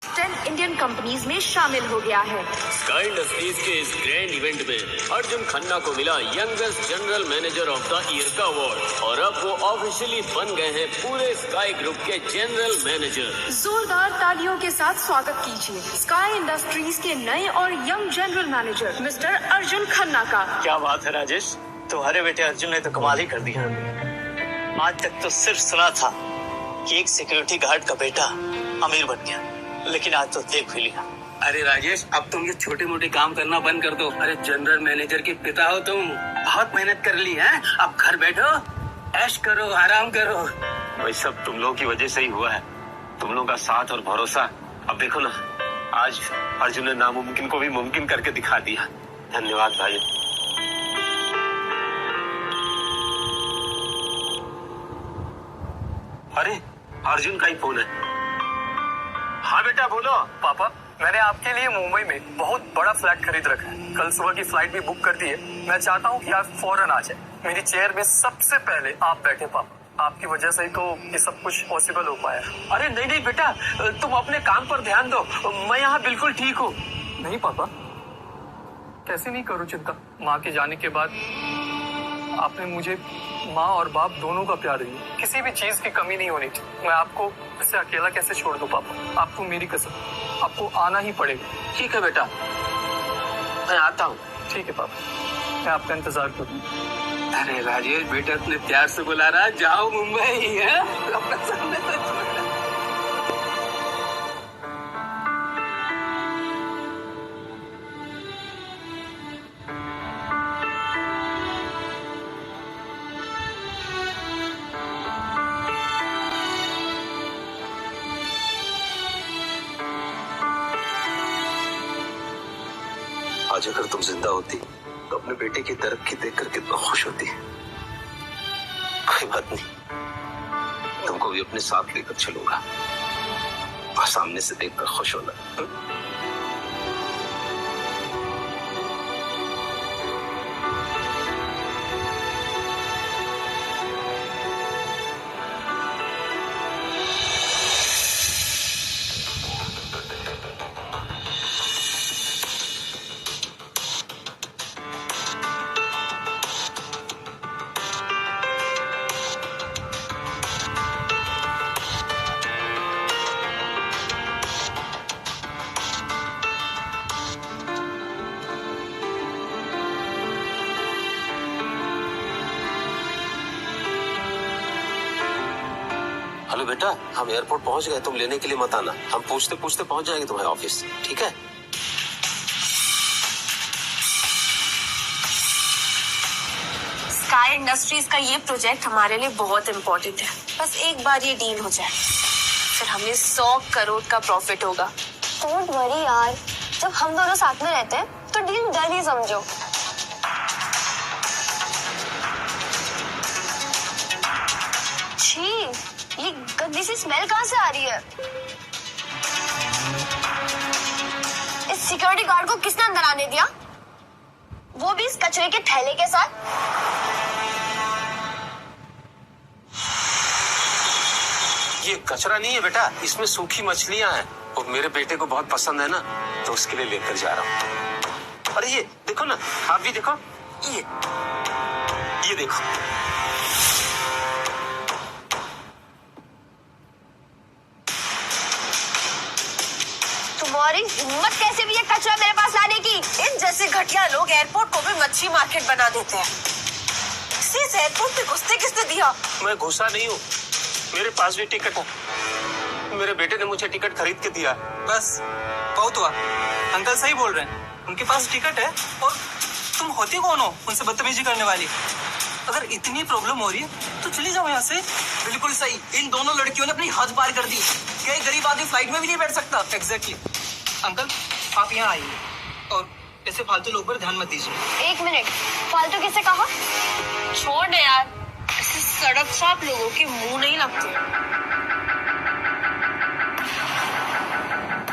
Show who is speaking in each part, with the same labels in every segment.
Speaker 1: 10 Indian companies में शामिल हो गया है।
Speaker 2: स्काई इंडस्ट्रीज के इस ग्रैंड इवेंट में अर्जुन खन्ना को मिला youngest general manager of the year का अवार्ड और अब वो ऑफिशियली बन गए हैं पूरे स्काई ग्रुप के जनरल मैनेजर।
Speaker 1: जोरदार तालियों के साथ स्वागत कीजिए स्काई इंडस्ट्रीज के नए और young general manager mister Arjun Khanna का।
Speaker 3: क्या बात है राजेश, तुम्हारे बेटे अर्जुन ने तो कमाल ही कर दिया। आज तक तो सिर्फ सुना था कि एक सिक्योरिटी गार्ड का बेटा अमीर बन गया, लेकिन आज तो देख भी लिया।
Speaker 4: अरे राजेश, अब तुम ये छोटे मोटे काम करना बंद कर दो। अरे जनरल मैनेजर के पिता हो तुम, बहुत मेहनत कर ली है। अब घर बैठो, ऐश करो, आराम करो।
Speaker 5: भाई सब तुम लोगों की वजह से ही हुआ है, तुम लोगों का साथ और भरोसा। अब देखो ना, आज अर्जुन ने नामुमकिन को भी मुमकिन करके दिखा दिया। धन्यवाद भाई। अरे अर्जुन का ही फोन है। हाँ बेटा बोलो।
Speaker 6: पापा, मैंने आपके लिए मुंबई में बहुत बड़ा फ्लैट खरीद रखा है। कल सुबह की फ्लाइट भी बुक कर दी है। मैं चाहता हूँ कि आप फौरन आ जाए। मेरी चेयर में सबसे पहले आप बैठे पापा। आपकी वजह से ही तो ये सब कुछ पॉसिबल हो पाया।
Speaker 5: अरे नहीं नहीं बेटा, तुम अपने काम पर ध्यान दो, मैं यहाँ बिल्कुल ठीक हूँ।
Speaker 6: नहीं पापा, कैसे नहीं करूँ चिंता। माँ के जाने के बाद आपने मुझे माँ और बाप दोनों का प्यार दिया। किसी भी चीज की कमी नहीं होनी चाहिए। मैं आपको इससे अकेला कैसे छोड़ दूं पापा। आपको मेरी कसम, आपको आना ही पड़ेगा।
Speaker 5: ठीक है बेटा, मैं आता हूँ।
Speaker 6: ठीक है पापा, मैं आपका इंतजार करूँ।
Speaker 4: अरे राजेश बेटा इतने प्यार से बुला रहा, जाओ मुंबई है अपना सामने तो छोड़।
Speaker 5: आज अगर तुम जिंदा होती तो अपने बेटे की तरक्की देखकर कितना खुश होती। कोई बात नहीं, तुमको भी अपने साथ लेकर चलूंगा और सामने से देखकर खुश होना। हेलो बेटा, हम एयरपोर्ट पहुंच गए, तुम लेने के लिए मत आना। हम पूछते पूछते पहुंच जाएंगे तुम्हारे ऑफिस, ठीक है?
Speaker 1: स्काई इंडस्ट्रीज का ये प्रोजेक्ट हमारे लिए बहुत इम्पोर्टेंट है। बस एक बार ये डील हो जाए, फिर हमें 100 करोड़ का प्रॉफिट होगा।
Speaker 7: डोंट वरी यार, जब हम दोनों साथ में रहते हैं तो डील डन ही समझो। छी, ये गंदी सी स्मेल कहाँ से आ रही है? इस सिक्योरिटी गार्ड को किसने अंदर आने दिया? वो भी इस कचरे के थैले के साथ।
Speaker 5: ये कचरा नहीं है बेटा, इसमें सूखी मछलियां हैं। और मेरे बेटे को बहुत पसंद है ना, तो उसके लिए लेकर जा रहा हूँ। अरे ये देखो ना, आप भी देखो, ये देखो।
Speaker 7: तुम्हारी हिम्मत कैसे भी ये कचरा मेरे पास लाने की?
Speaker 1: इन जैसे घटिया लोग एयरपोर्ट को भी मच्छी मार्केट बना देते हैं। इस एयरपोर्ट पे घुसने किसने दिया?
Speaker 5: मैं घुसा नहीं हूँ, मेरे पास भी टिकट है। मेरे बेटे ने मुझे टिकट खरीद के दिया।
Speaker 3: बस बहुत हुआ, अंकल सही बोल रहे हैं। उनके पास टिकट है और तुम होती कौन हो उनसे बदतमीजी करने वाली? अगर इतनी प्रॉब्लम हो रही है तो चली जाओ यहाँ से। बिल्कुल सही, इन दोनों लड़कियों ने अपनी हद पार कर दी। क्या गरीब आदमी फ्लाइट में भी नहीं बैठ सकता? एग्जैक्टली। अंकल आप यहाँ आइए और ऐसे फालतू लोग पर ध्यान मत दीजिए।
Speaker 7: एक मिनट, फालतू किसे कहा?
Speaker 1: छोड़ दे यार, ऐसे सड़क साफ लोगों के मुंह नहीं लगते।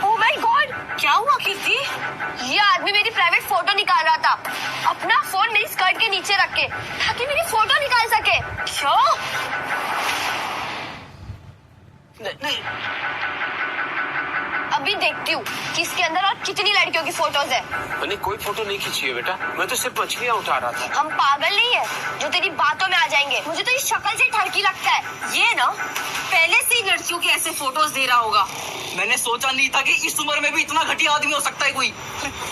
Speaker 7: ओह माय गॉड,
Speaker 1: क्या हुआ कीर्ति?
Speaker 7: ये आदमी मेरी प्राइवेट फोटो निकाल रहा था, अपना फोन मेरी स्कर्ट के नीचे रख के, ताकि मेरी फोटो निकाल सके।
Speaker 1: क्यों?
Speaker 5: नहीं,
Speaker 7: अभी देखती हूँ कि इसके अंदर और कितनी लड़कियों की फोटोज है।
Speaker 5: मैंने कोई फोटो नहीं खींची है बेटा, मैं तो सिर्फ मछलियाँ उठा रहा था।
Speaker 7: हम पागल नहीं है जो तेरी बातों में आ जाएंगे। मुझे तो इस शक्ल से ठरकी लगता है।
Speaker 1: ये ना पहले से ही लड़कियों के ऐसे फोटोज दे रहा होगा।
Speaker 3: मैंने सोचा नहीं था कि इस उम्र में भी इतना घटिया आदमी हो सकता है कोई।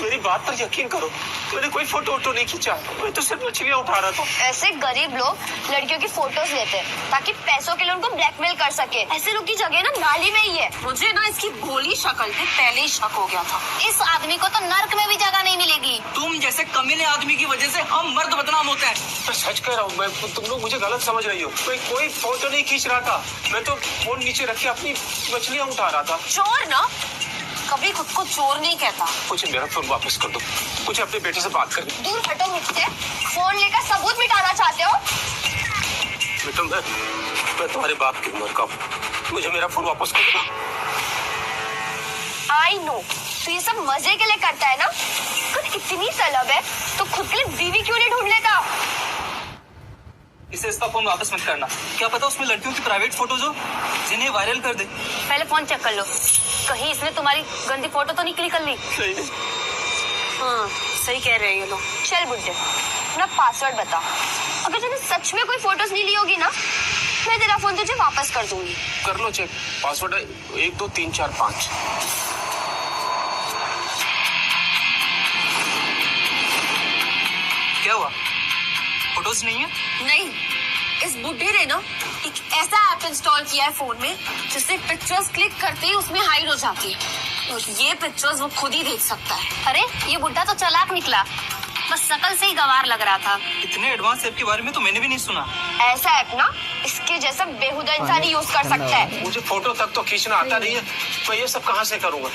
Speaker 5: मेरी बात पर यकीन करो, मैंने कोई फोटो वोटो नहीं खींचा, मैं तो सिर्फ मछलियाँ उठा रहा था।
Speaker 7: ऐसे गरीब लोग लड़कियों की फोटोज लेते हैं ताकि पैसों के लिए उनको ब्लैकमेल कर सके। ऐसे लोग की जगह ना नाली में ही है।
Speaker 1: मुझे ना इसकी भोली शक्ल पे पहले ही शक हो गया था।
Speaker 7: इस आदमी को तो नर्क में भी जगह नहीं मिलेगी।
Speaker 3: तुम जैसे कमीने आदमी की वजह से हम मर्द बदनाम होते हैं।
Speaker 5: मैं सच कह रहा हूँ, मैं तुम लोग मुझे गलत समझ रही हो। मैं कोई फोटो नहीं खींच रहा था, मैं तो फोन नीचे रख के अपनी मछलियाँ उठा रहा था।
Speaker 1: चोर ना कभी खुद को चोर नहीं कहता।
Speaker 5: मुझे मेरा फोन वापस कर दो, मुझे अपने बेटे से बात करनी।
Speaker 7: दूर हटो मुझसे। फोन लेकर सबूत मिटाना चाहते हो?
Speaker 5: बेटा मैं तुम्हारे बाप की उम्र का हूँ, मुझे मेरा फोन वापस कर दो।
Speaker 7: आई नो तो ये सब मजे के लिए करता है ना। अगर इतनी तलब है तो खुद के लिए बीवी क्यों नहीं ढूंढ लेता?
Speaker 3: इसे इसका फोन वापस मत करना। क्या पता उसमें लड़कियों की प्राइवेट फोटोज हो जिन्हें वायरल कर दे।
Speaker 7: पहले फोन चेक कर लो, कहीं इसने तुम्हारी गंदी फोटो तो नहीं क्लिक कर ली।
Speaker 1: हाँ सही कह रहे हैं ये लोग।
Speaker 7: चल बुड्ढे अपना पासवर्ड बता। अगर तूने सच में कोई फोटोज नहीं ली होगी ना, मैं तेरा फोन तुझे वापस कर दूंगी।
Speaker 5: कर लो चेक, पासवर्ड है 1 2 3 4 5।
Speaker 3: क्या हुआ? फोटोज नहीं है?
Speaker 1: नहीं, इस बुड्ढे ने ना एक ऐसा ऐप इंस्टॉल किया है फोन में जिससे पिक्चर्स क्लिक करते ही उसमें हाइड हो जाती है और ये पिक्चर्स वो खुद ही देख सकता है।
Speaker 7: अरे ये बुड्ढा तो चालाक निकला, बस शकल से ही गवार लग रहा था।
Speaker 3: इतने एडवांस ऐप के बारे में तो मैंने भी नहीं सुना।
Speaker 7: ऐसा ऐप ना इसके जैसा बेहुदा इंसान ही यूज कर सकता है।
Speaker 5: मुझे फोटो तक तो खींचना आता नहीं है, मैं ये सब कहाँ से करूँगा?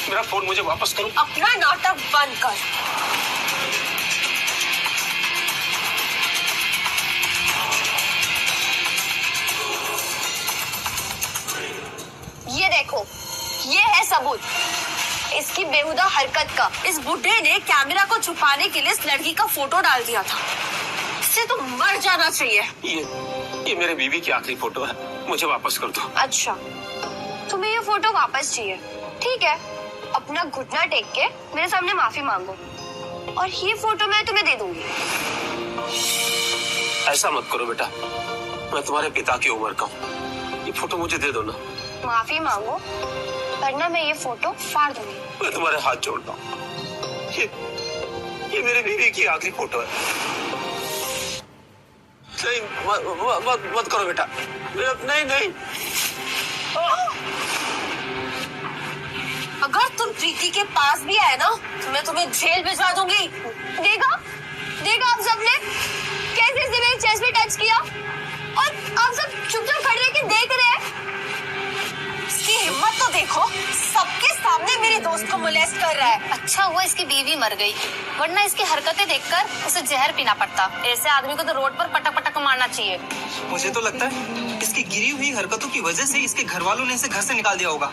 Speaker 5: मेरा फोन मुझे वापस करो।
Speaker 1: अपना नाटक बंद कर।
Speaker 7: ये देखो, ये है सबूत इसकी बेहुदा हरकत का।
Speaker 1: इस बुड्ढे ने कैमरा को छुपाने के लिए इस लड़की का फोटो डाल दिया था। इससे तो मर जाना चाहिए।
Speaker 5: ये मेरे बीवी की आखिरी फोटो है, मुझे वापस कर दो।
Speaker 7: अच्छा तुम्हें ये फोटो वापस चाहिए, ठीक है। अपना घुटना टेक के मेरे सामने माफी मांगो और ये फोटो मैं तुम्हें दे दूंगी।
Speaker 5: ऐसा मत करो बेटा, मैं तुम्हारे पिता की उम्र का हूँ, ये फोटो मुझे दे दो ना।
Speaker 7: माफी मांगो वरना मैं ये फोटो फाड़ दूंगी।
Speaker 5: मैं तुम्हारे हाथ जोड़ता हूँ, ये मेरे बीवी की आखिरी फोटो है। नहीं मत करो बेटा, नहीं।
Speaker 1: अगर तुम प्रीति के पास भी आए ना तो मैं तुम्हें जेल भिजवा दूंगी।
Speaker 7: देखा आप सबने कैसे इसने मेरे चेस्ट पे टच किया और आप सब चुपचाप खड़े रह के देख रहे हैं।
Speaker 1: इसकी हिम्मत तो देखो, सबके सामने मेरी दोस्त को मोलेस्ट कर रहा है।
Speaker 7: अच्छा हुआ इसकी बीवी मर गई, वरना इसकी हरकतें देखकर उसे जहर पीना पड़ता। ऐसे आदमी को तो रोड पर पटक पटक मारना चाहिए।
Speaker 3: मुझे तो लगता है इसकी गिरी हुई हरकतों की वजह से इसके घर वालों ने इसे घर से निकाल दिया होगा।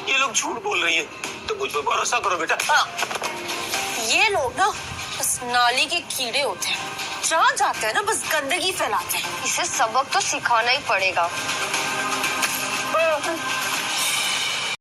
Speaker 5: ये लोग झूठ बोल रही है, तो मुझ पर भरोसा करो बेटा।
Speaker 1: ये लोग ना बस नाली के कीड़े होते हैं, जहाँ जाते हैं ना बस गंदगी फैलाते हैं।
Speaker 7: इसे सबक तो सिखाना ही पड़ेगा।